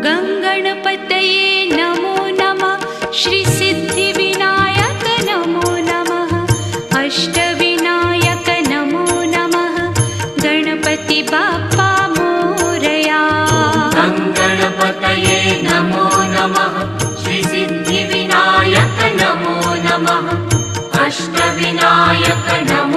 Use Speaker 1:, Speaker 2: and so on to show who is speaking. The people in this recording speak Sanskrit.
Speaker 1: गङ्गणपतये नमो नमः। श्रीसिद्धिविनायक नमो नमः। अष्टविनायक नमो नमः। गणपति बाप्पा मोरया।
Speaker 2: गङ्गणपतये नमो नमः। श्रीसिद्धिविनायक नमो नमः। अष्टविनायक नमो